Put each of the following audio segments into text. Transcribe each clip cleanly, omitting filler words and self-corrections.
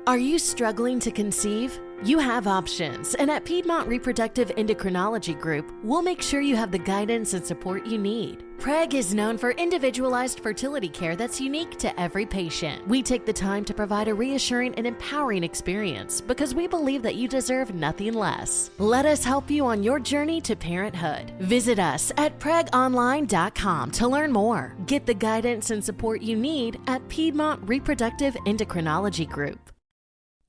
Are you struggling to conceive? You have options, and at Piedmont Reproductive Endocrinology Group, we'll make sure you have the guidance and support you need. PREG is known for individualized fertility care that's unique to every patient. We take the time to provide a reassuring and empowering experience because we believe that you deserve nothing less. Let us help you on your journey to parenthood. Visit us at pregonline.com to learn more. Get the guidance and support you need at Piedmont Reproductive Endocrinology Group.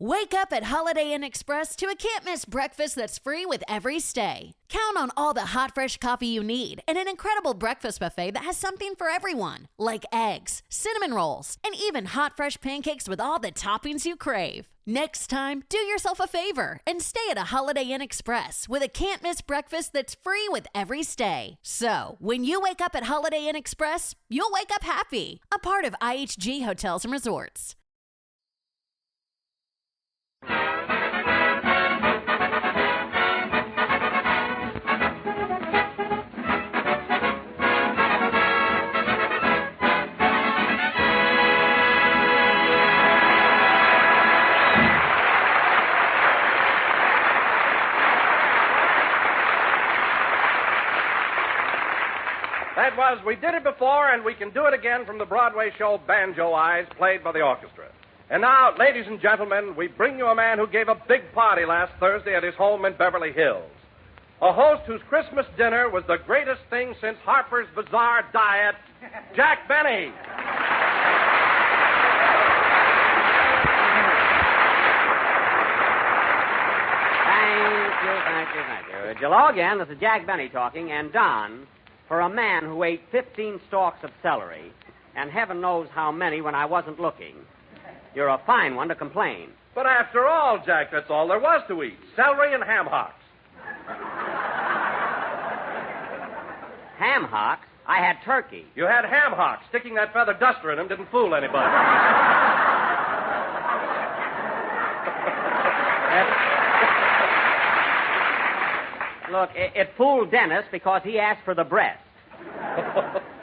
Wake up at Holiday Inn Express to a can't-miss breakfast that's free with every stay. Count on all the hot, fresh coffee you need and an incredible breakfast buffet that has something for everyone, like eggs, cinnamon rolls, and even hot, fresh pancakes with all the toppings you crave. Next time, do yourself a favor and stay at a Holiday Inn Express with a can't-miss breakfast that's free with every stay. So, when you wake up at Holiday Inn Express, you'll wake up happy. A part of IHG Hotels and Resorts. That was We Did It Before, and we can do it again from the Broadway show Banjo Eyes, played by the orchestra. And now, ladies and gentlemen, we bring you a man who gave a big party last Thursday at his home in Beverly Hills. A host whose Christmas dinner was the greatest thing since Harper's Bazaar diet, Jack Benny. Thank you. Hello again. This is Jack Benny talking, and Don, for a man who ate 15 stalks of celery, and heaven knows how many when I wasn't looking, you're a fine one to complain. But after all, Jack, that's all there was to eat. Celery and ham hocks. Ham hocks? I had turkey. You had ham hocks. Sticking that feather duster in them didn't fool anybody. Look, it fooled Dennis because he asked for the breast.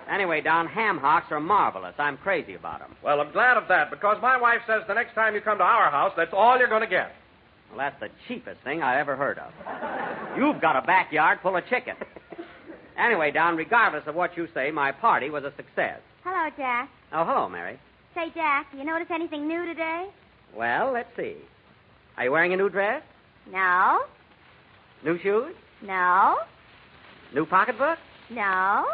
Anyway, Don, ham hocks are marvelous. I'm crazy about them. Well, I'm glad of that, because my wife says the next time you come to our house, that's all you're going to get. Well, that's the cheapest thing I ever heard of. You've got a backyard full of chicken. Anyway, Don, regardless of what you say, my party was a success. Hello, Jack. Oh, hello, Mary. Say, Jack, you notice anything new today? Well, let's see. Are you wearing a new dress? No. New shoes? No. New pocketbook? No.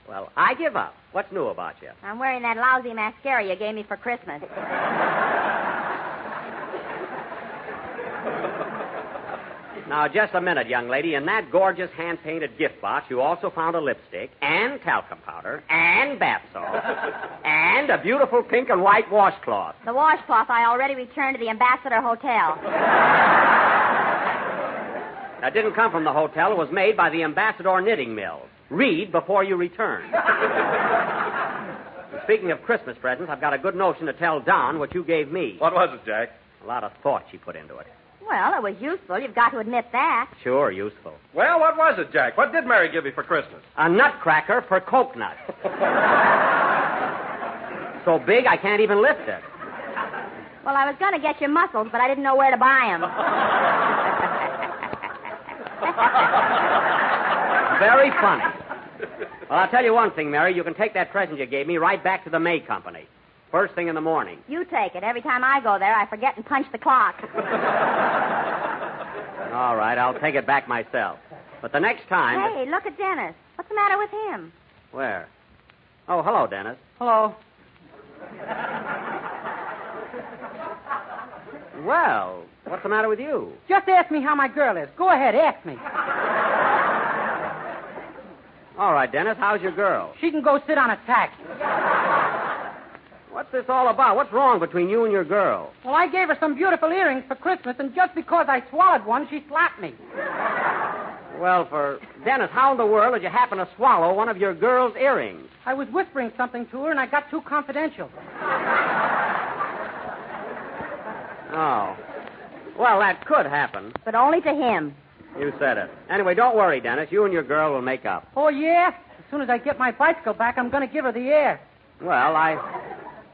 Well, I give up. What's new about you? I'm wearing that lousy mascara you gave me for Christmas. Now, just a minute, young lady. In that gorgeous hand-painted gift box, you also found a lipstick and talcum powder and bath salt and a beautiful pink and white washcloth. The washcloth I already returned to the Ambassador Hotel. That didn't come from the hotel. It was made by the Ambassador Knitting Mill. Read before you return. Speaking of Christmas presents, I've got a good notion to tell Don what you gave me. What was it, Jack? A lot of thought she put into it. Well, it was useful. You've got to admit that. Sure, useful. Well, what was it, Jack? What did Mary give you for Christmas? A nutcracker for coconut. So big I can't even lift it. Well, I was going to get you mussels, but I didn't know where to buy them. Very funny. Well, I'll tell you one thing, Mary. You can take that present you gave me right back to the May Company. First thing in the morning. You take it. Every time I go there, I forget and punch the clock. All right, I'll take it back myself. But the next time... Hey, look at Dennis. What's the matter with him? Where? Oh, hello, Dennis. Hello. Well, what's the matter with you? Just ask me how my girl is. Go ahead, ask me. All right, Dennis, how's your girl? She can go sit on a taxi. What's this all about? What's wrong between you and your girl? Well, I gave her some beautiful earrings for Christmas, and just because I swallowed one, she slapped me. Well, Dennis, how in the world did you happen to swallow one of your girl's earrings? I was whispering something to her, and I got too confidential. Oh. Well, that could happen. But only to him. You said it. Anyway, don't worry, Dennis. You and your girl will make up. Oh, yeah? As soon as I get my bicycle back, I'm going to give her the air. Well,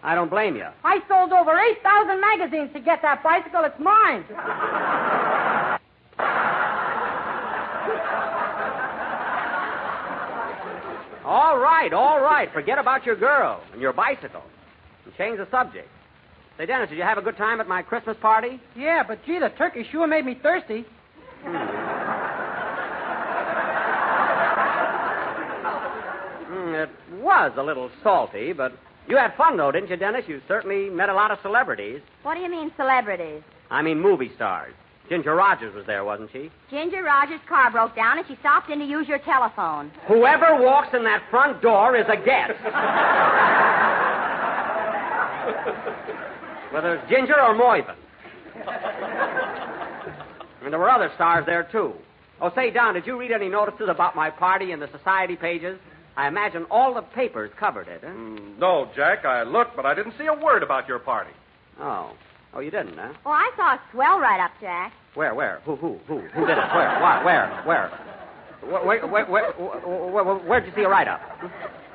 I don't blame you. I sold over 8,000 magazines to get that bicycle. It's mine. All right. Forget about your girl and your bicycle. And change the subject. Say, Dennis, did you have a good time at my Christmas party? Yeah, but gee, the turkey sure made me thirsty. It was a little salty, but you had fun, though, didn't you, Dennis? You certainly met a lot of celebrities. What do you mean, celebrities? I mean, movie stars. Ginger Rogers was there, wasn't she? Ginger Rogers' car broke down, and she stopped in to use your telephone. Whoever walks in that front door is a guest. Whether it's Ginger or Moyvin. And there were other stars there, too. Oh, say, Don, did you read any notices about my party in the society pages? I imagine all the papers covered it, huh? No, Jack, I looked, but I didn't see a word about your party. Oh, you didn't, huh? Oh, I saw a swell write-up, Jack. Where? Who did it? Where? Where? Where'd you see a write-up?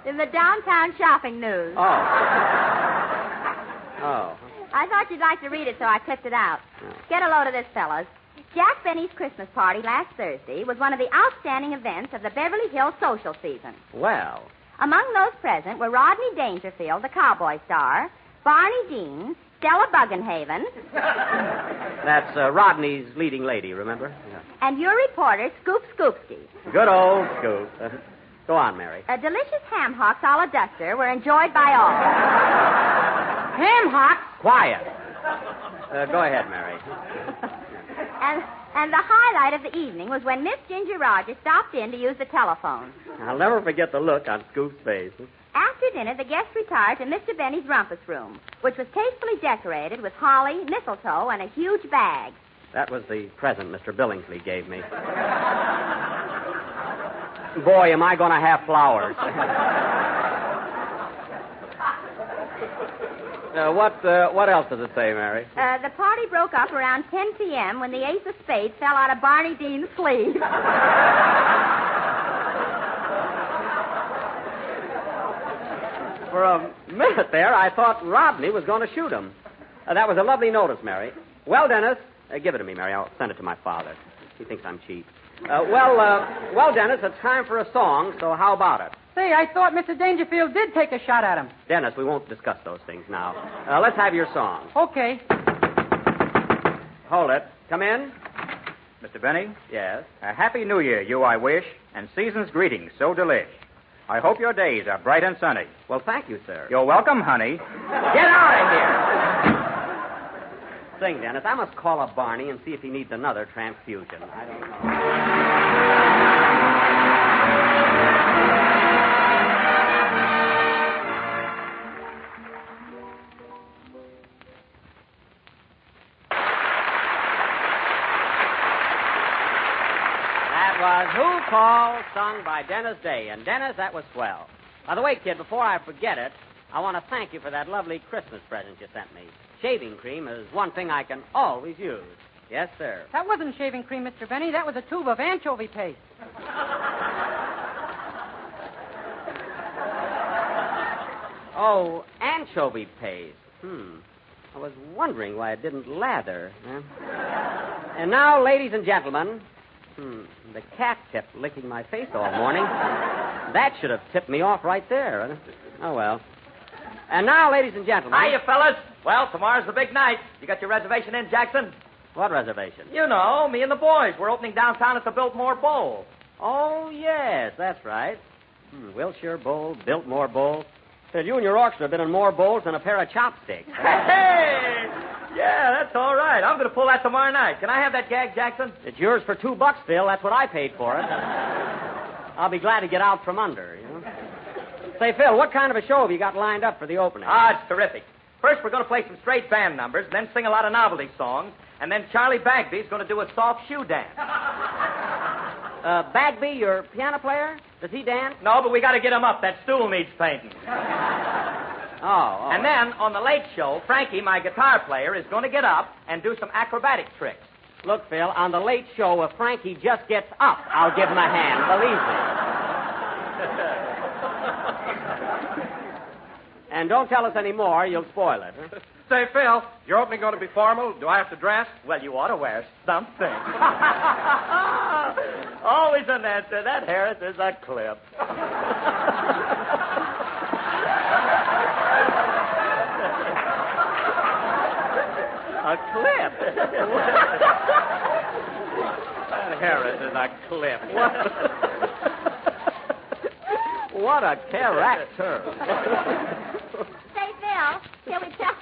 In the downtown shopping news. Oh. I thought you'd like to read it, so I clipped it out. Get a load of this, fellas. Jack Benny's Christmas party last Thursday was one of the outstanding events of the Beverly Hills social season. Well. Among those present were Rodney Dangerfield, the cowboy star, Barney Dean, Stella Buggenhaven. That's Rodney's leading lady, remember? Yeah. And your reporter, Scoop Scoopski. Good old Scoop. Go on, Mary. A delicious ham hocks a la Duster were enjoyed by all. Ham hocks? Quiet. Go ahead, Mary. And the highlight of the evening was when Miss Ginger Rogers stopped in to use the telephone. I'll never forget the look on Scoop's face. After dinner, the guests retired to Mr. Benny's rumpus room, which was tastefully decorated with holly, mistletoe, and a huge bag. That was the present Mr. Billingsley gave me. Boy, am I going to have flowers. What else does it say, Mary? The party broke up around 10 p.m. when the ace of spades fell out of Barney Dean's sleeve. For a minute there, I thought Rodney was going to shoot him. That was a lovely notice, Mary. Well, Dennis, give it to me, Mary. I'll send it to my father. He thinks I'm cheap. Well, Dennis, it's time for a song, so how about it? Say, I thought Mr. Dangerfield did take a shot at him. Dennis, we won't discuss those things now. Let's have your song. Okay. Hold it. Come in. Mr. Benny? Yes? A happy New Year, you I wish, and season's greetings so delish. I hope your days are bright and sunny. Well, thank you, sir. You're welcome, honey. Get out of here! Sing, Dennis. I must call up Barney and see if he needs another transfusion. I don't know. Was Who Calls, sung by Dennis Day. And, Dennis, that was swell. By the way, kid, before I forget it, I want to thank you for that lovely Christmas present you sent me. Shaving cream is one thing I can always use. Yes, sir. That wasn't shaving cream, Mr. Benny. That was a tube of anchovy paste. Oh, anchovy paste. I was wondering why it didn't lather. Huh? And now, ladies and gentlemen... The cat kept licking my face all morning. That should have tipped me off right there. Oh, well. And now, ladies and gentlemen... Hiya, fellas. Well, tomorrow's the big night. You got your reservation in, Jackson? What reservation? You know, me and the boys. We're opening downtown at the Biltmore Bowl. Oh, yes, that's right. Wilshire Bowl, Biltmore Bowl. Said you and your orchestra have been in more bowls than a pair of chopsticks. Hey! Yeah, that's all right. I'm going to pull that tomorrow night. Can I have that gag, Jackson? It's yours for $2, Phil. That's what I paid for it. I'll be glad to get out from under, you know. Say, Phil, what kind of a show have you got lined up for the opening? It's terrific. First, we're going to play some straight band numbers, then sing a lot of novelty songs, and then Charlie Bagby's going to do a soft shoe dance. Bagby, your piano player? Does he dance? No, but we got to get him up. That stool needs painting. Oh. And then, on the late show, Frankie, my guitar player, is going to get up and do some acrobatic tricks. Look, Phil, on the late show, if Frankie just gets up, I'll give him a hand, believe me. And don't tell us any more. You'll spoil it. Huh? Say, Phil, your opening going to be formal? Do I have to dress? Well, you ought to wear something. Always an answer. That Harris is a clip. A clip? That Harris is a clip. What a character. Say, Phil, shall we tell...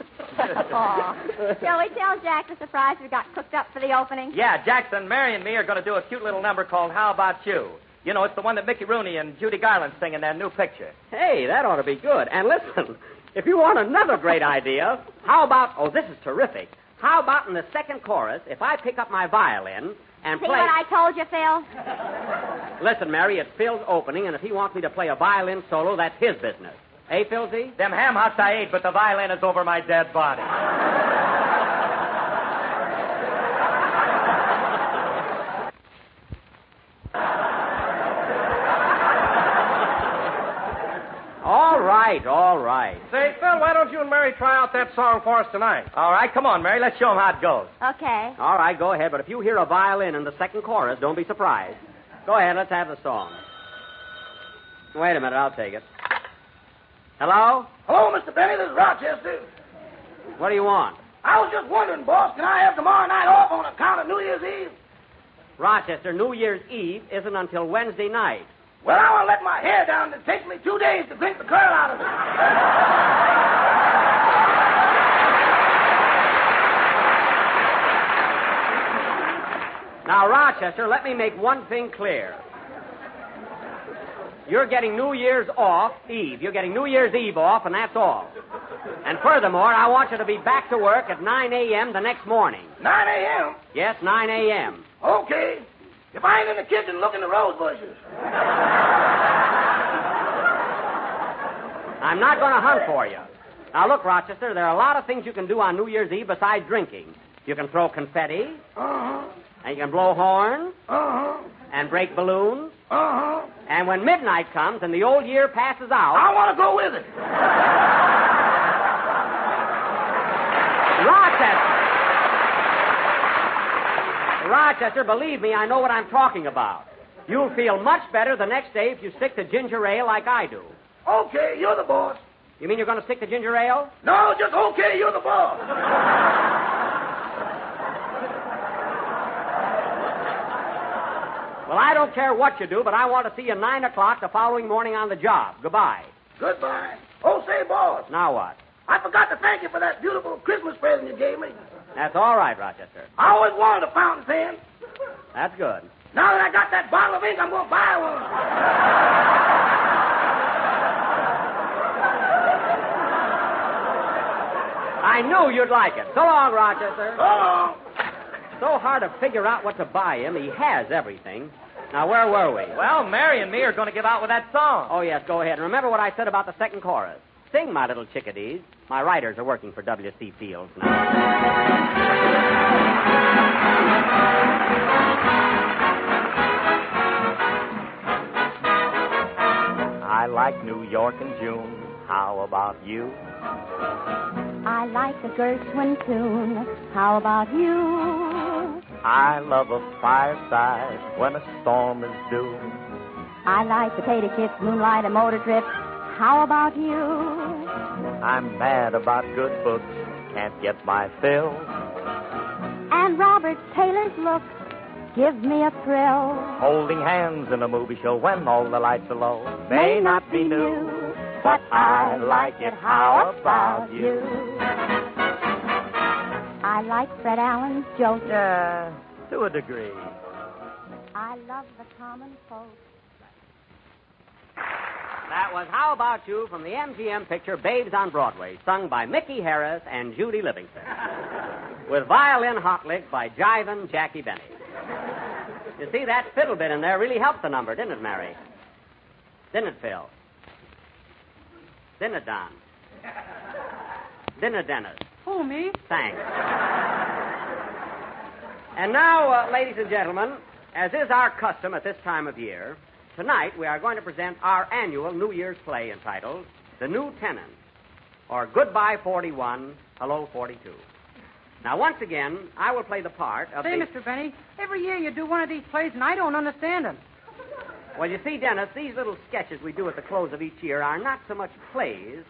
Shall we tell Jack the surprise we got cooked up for the opening? Yeah, Jackson, Mary, and me are going to do a cute little number called How About You? You know, it's the one that Mickey Rooney and Judy Garland sing in their new picture. Hey, that ought to be good. And listen, if you want another great idea, how about... Oh, this is terrific. How about in the second chorus, if I pick up my violin and See play... what I told you, Phil? Listen, Mary, it's Phil's opening, and if he wants me to play a violin solo, that's his business. Hey, Philzy? Them ham hocks I ate, but the violin is over my dead body. All right. Say, Phil, why don't you and Mary try out that song for us tonight? All right, come on, Mary. Let's show them how it goes. Okay. All right, go ahead, but if you hear a violin in the second chorus, don't be surprised. Go ahead, let's have the song. Wait a minute, I'll take it. Hello? Hello, Mr. Benny. This is Rochester. What do you want? I was just wondering, boss, can I have tomorrow night off on account of New Year's Eve? Rochester, New Year's Eve isn't until Wednesday night. Well, I want to let my hair down. It takes me 2 days to drink the curl out of it. Now, Rochester, let me make one thing clear. You're getting New Year's Eve. You're getting New Year's Eve off, and that's all. And furthermore, I want you to be back to work at 9 a.m. the next morning. 9 a.m.? Yes, 9 a.m. Okay. If I ain't in the kitchen looking at rose bushes. I'm not going to hunt for you. Now, look, Rochester, there are a lot of things you can do on New Year's Eve besides drinking. You can throw confetti. Uh-huh. And you can blow horns. Uh-huh. And break balloons. Uh-huh. And when midnight comes and the old year passes out... I want to go with it. Rochester, believe me, I know what I'm talking about. You'll feel much better the next day if you stick to ginger ale like I do. Okay, you're the boss. You mean you're going to stick to ginger ale? No, just okay, you're the boss. Well, I don't care what you do, but I want to see you 9 o'clock the following morning on the job. Goodbye. Goodbye. Oh, say, boss. Now what? I forgot to thank you for that beautiful Christmas present you gave me. That's all right, Rochester. I always wanted a fountain pen. That's good. Now that I got that bottle of ink, I'm going to buy one. I knew you'd like it. So long, Rochester. So long. So hard to figure out what to buy him. He has everything. Now, where were we? Well, Mary and me are going to give out with that song. Oh, yes, go ahead. And remember what I said about the second chorus. Sing, my little chickadees. My writers are working for W.C. Fields now. I like New York in June. How about you? I like the Gershwin tune. How about you? I love a fireside when a storm is due. I like potato chips, moonlight, and motor trips. How about you? I'm mad about good books, can't get my fill. And Robert Taylor's look gives me a thrill. Holding hands in a movie show when all the lights are low may not be new, but I like it. How about you? I like Fred Allen's jokes. Yeah, to a degree. I love the common folk. That was How About You from the MGM picture Babes on Broadway, sung by Mickey Harris and Judy Livingston, with violin hot lick by Jivin' Jackie Benny. You see, that fiddle bit in there really helped the number, didn't it, Mary? Didn't it, Phil? Didn't it, Don? Didn't it, Dennis? Who, me? Thanks. And now, ladies and gentlemen, as is our custom at this time of year, tonight we are going to present our annual New Year's play entitled The New Tenant. or Goodbye 41, Hello 42. Now, once again, I will play the part of Say, Mr. Benny, every year you do one of these plays, and I don't understand them. Well, you see, Dennis, these little sketches we do at the close of each year are not so much plays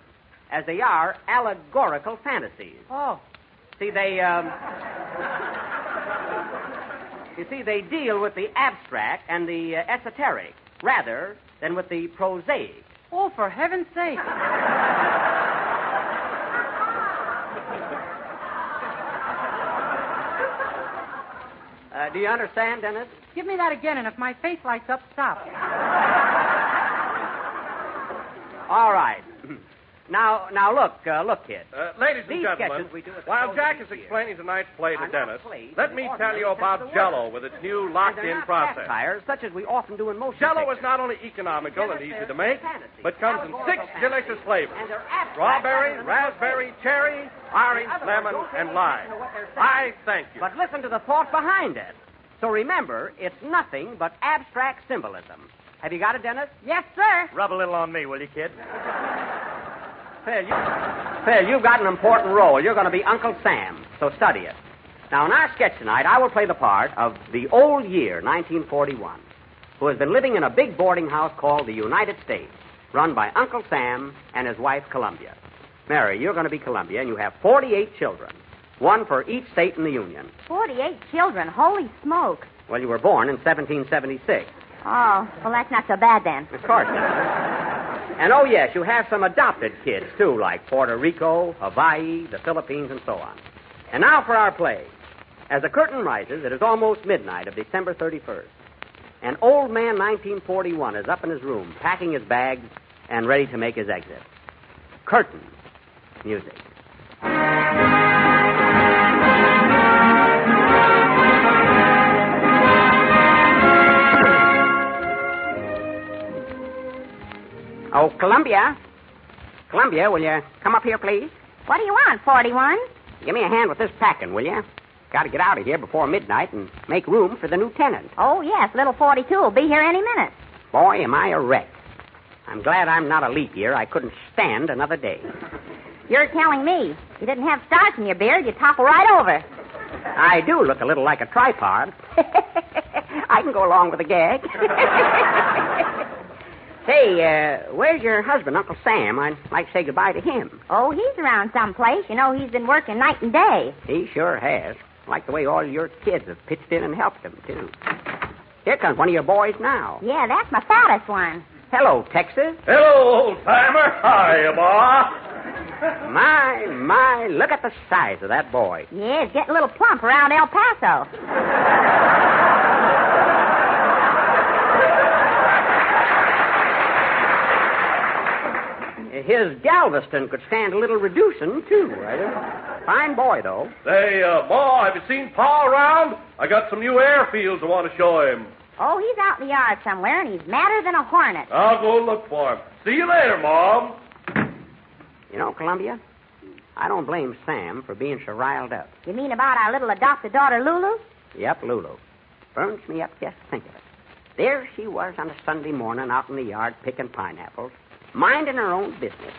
as they are allegorical fantasies. Oh. See, they deal with the abstract and the esoteric rather than with the prosaic. Oh, for heaven's sake. Do you understand, Dennis? Give me that again, and if my face lights up, stop. All right. Now, look, kid. Ladies and These gentlemen, sketches we do at the while close Jack of is each year explaining tonight's play to are not Dennis, plays let in me the tell you ordinary about sense of the Jell-O word. with its new And locked-in they're not process. satires, such as we often do in motion Jell-O pictures. is not only economical and easy to make, Fantasy, but comes in 6 allegorical delicious fantasy, flavors. and they're abstract Strawberry, rather than raspberry, cherry, orange, Otherwise, lemon, don't pay and any lime. attention to what they're saying. I thank you. But listen to the thought behind it. So remember, it's nothing but abstract symbolism. Have you got it, Dennis? Yes, sir. Rub a little on me, will you, kid? Phil, you've got an important role. You're going to be Uncle Sam, so study it. Now, in our sketch tonight, I will play the part of the old year, 1941, who has been living in a big boarding house called the United States, run by Uncle Sam and his wife, Columbia. Mary, you're going to be Columbia, and you have 48 children, one for each state in the Union. 48 children. Holy smoke. Well, you were born in 1776. Oh, well, that's not so bad then. Of course not. And, oh, yes, you have some adopted kids, too, like Puerto Rico, Hawaii, the Philippines, and so on. And now for our play. As the curtain rises, it is almost midnight of December 31st. And old man 1941 is up in his room, packing his bags and ready to make his exit. Curtain. Music. Oh, Columbia. Columbia, will you come up here, please? What do you want, 41? Give me a hand with this packing, will you? Got to get out of here before midnight and make room for the new tenant. Oh, yes, little 42 will be here any minute. Boy, am I a wreck. I'm glad I'm not a leap year. I couldn't stand another day. You're telling me. If you didn't have starch in your beard, you'd topple right over. I do look a little like a tripod. I can go along with the gag. Say, where's your husband, Uncle Sam? I'd like to say goodbye to him. Oh, he's around someplace. You know, he's been working night and day. He sure has. I like the way all your kids have pitched in and helped him, too. Here comes one of your boys now. Yeah, that's my fattest one. Hello, Texas. Hello, old-timer. Hiya, boy. My, look at the size of that boy. Yeah, he's getting a little plump around El Paso. His Galveston could stand a little reducing, too. Fine boy, though. Say, boy, have you seen Pa around? I got some new airfields I want to show him. Oh, he's out in the yard somewhere, and he's madder than a hornet. I'll go look for him. See you later, Mom. You know, Columbia, I don't blame Sam for being so riled up. You mean about our little adopted daughter, Lulu? Yep, Lulu. Burns me up just to think of it. There she was on a Sunday morning out in the yard picking pineapples, minding her own business,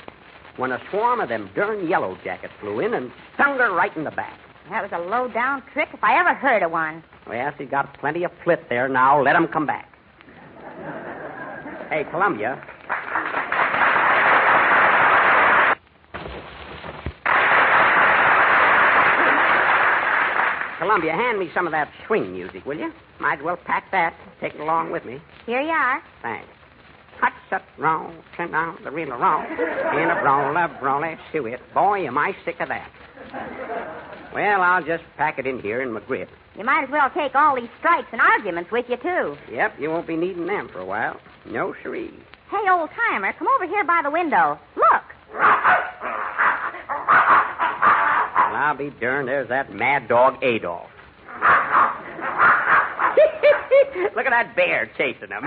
when a swarm of them darn yellow jackets flew in and stung her right in the back. That was a low-down trick if I ever heard of one. Well, she's got plenty of flit there now. Let 'em come back. Hey, Columbia. Columbia, hand me some of that swing music, will you? Might as well pack that. Take it along with me. Here you are. Thanks. Hot shut wrong, turn down the real wrong. In a brawly suet. Boy, am I sick of that. Well, I'll just pack it in here in my grip. You might as well take all these strikes and arguments with you, too. Yep, you won't be needing them for a while. No siree. Hey, old-timer, come over here by the window. Look. Well, I'll be darned. There's that mad dog, Adolf. Look at that bear chasing him.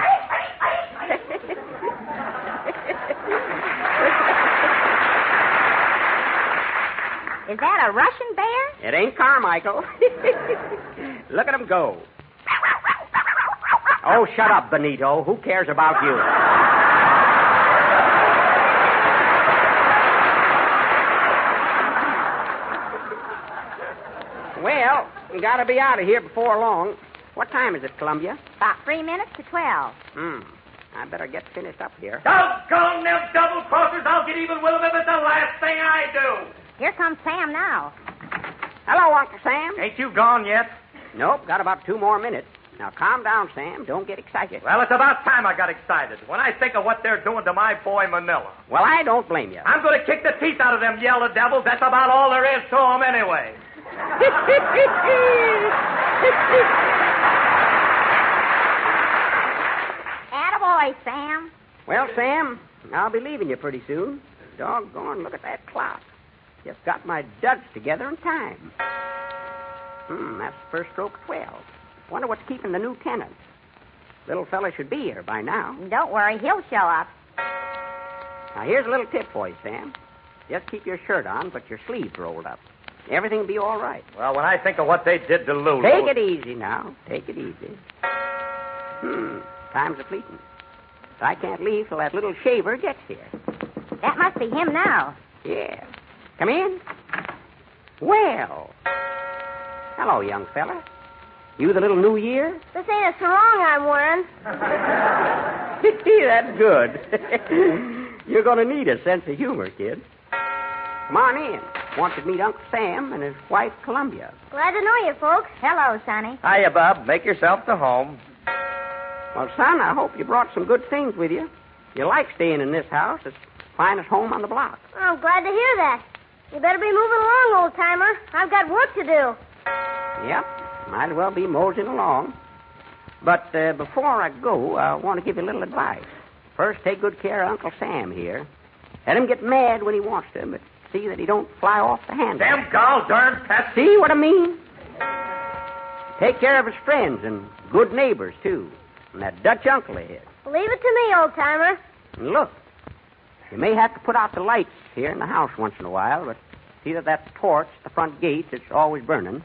Is that a Russian bear? It ain't Carmichael. Look at him go. Oh, shut up, Benito. Who cares about you? Well, we gotta be out of here before long. What time is it, Columbia? About 3 minutes to 12. I better get finished up here. Doggone them double-crossers. I'll get even with them if it's the last thing I do. Here comes Sam now. Hello, Uncle Sam. Ain't you gone yet? Nope, got about 2 more minutes. Now, calm down, Sam. Don't get excited. Well, it's about time I got excited. When I think of what they're doing to my boy Manila. Well, I don't blame you. I'm going to kick the teeth out of them yellow devils. That's about all there is to them anyway. Attaboy, Sam. Well, Sam, I'll be leaving you pretty soon. Doggone, look at that clock. Just got my duds together in time. That's the first stroke of 12. Wonder what's keeping the new tenant. Little fella should be here by now. Don't worry, he'll show up. Now, here's a little tip for you, Sam. Just keep your shirt on, but your sleeves rolled up. Everything will be all right. Well, when I think of what they did to Lulu... Take it easy now. Take it easy. Time's a-fleeting. I can't leave till that little shaver gets here. That must be him now. Yeah. Come in. Well. Hello, young fella. You the little New Year? This ain't a sarong I'm wearing. That's good. You're going to need a sense of humor, kid. Come on in. Want you to meet Uncle Sam and his wife, Columbia. Glad to know you, folks. Hello, Sonny. Hiya, Bob. Make yourself to home. Well, son, I hope you brought some good things with you. You like staying in this house. It's the finest home on the block. I'm glad to hear that. You better be moving along, old-timer. I've got work to do. Yep. Might as well be moseying along. But before I go, I want to give you a little advice. First, take good care of Uncle Sam here. Let him get mad when he wants to, but see that he don't fly off the handle. Damn gall darn pest. See what I mean? Take care of his friends and good neighbors, too. And that Dutch uncle of his. Leave it to me, old-timer. And look, you may have to put out the lights here in the house once in a while, but see that torch at the front gate is always burning.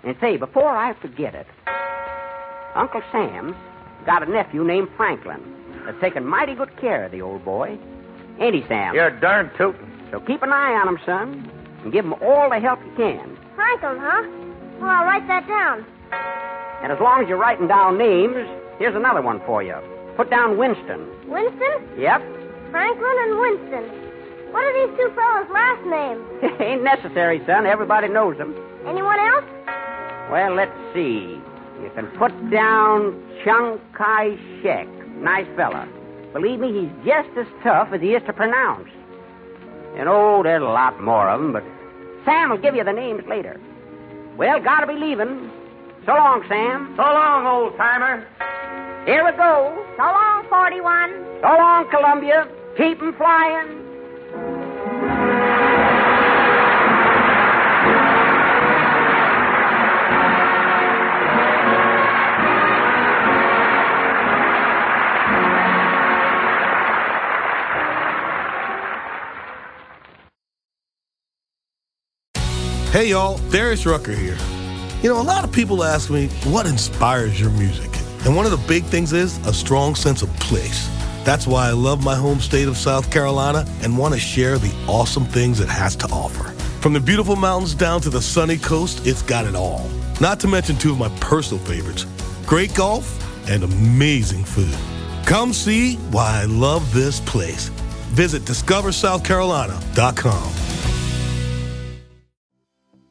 And say, before I forget it, Uncle Sam's got a nephew named Franklin that's taken mighty good care of the old boy. Ain't he, Sam? You're darn tootin'. So keep an eye on him, son, and give him all the help you can. Franklin, huh? Well, I'll write that down. And as long as you're writing down names, here's another one for you. Put down Winston. Winston? Yep. Franklin and Winston. What are these two fellas' last names? Ain't necessary, son. Everybody knows them. Anyone else? Well, let's see. You can put down Chiang Kai-shek. Nice fella. Believe me, he's just as tough as he is to pronounce. And, there's a lot more of them, but Sam will give you the names later. Well, gotta be leaving. So long, Sam. So long, old-timer. Here we go. So long, 41. So long, Columbia. Keep 'em flying. Hey, y'all, Darius Rucker here. You know, a lot of people ask me, what inspires your music? And one of the big things is a strong sense of place. That's why I love my home state of South Carolina and want to share the awesome things it has to offer. From the beautiful mountains down to the sunny coast, it's got it all. Not to mention two of my personal favorites, great golf and amazing food. Come see why I love this place. Visit discoversouthcarolina.com.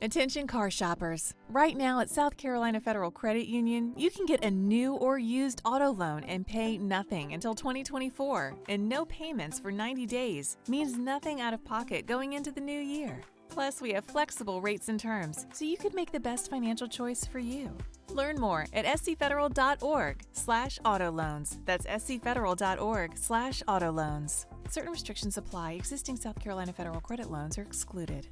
Attention car shoppers. Right now at South Carolina Federal Credit Union, you can get a new or used auto loan and pay nothing until 2024, and no payments for 90 days means nothing out of pocket going into the new year. Plus, we have flexible rates and terms, so you could make the best financial choice for you. Learn more at scfederal.org/auto loans. That's scfederal.org/auto loans. Certain restrictions apply. Existing South Carolina federal credit loans are excluded.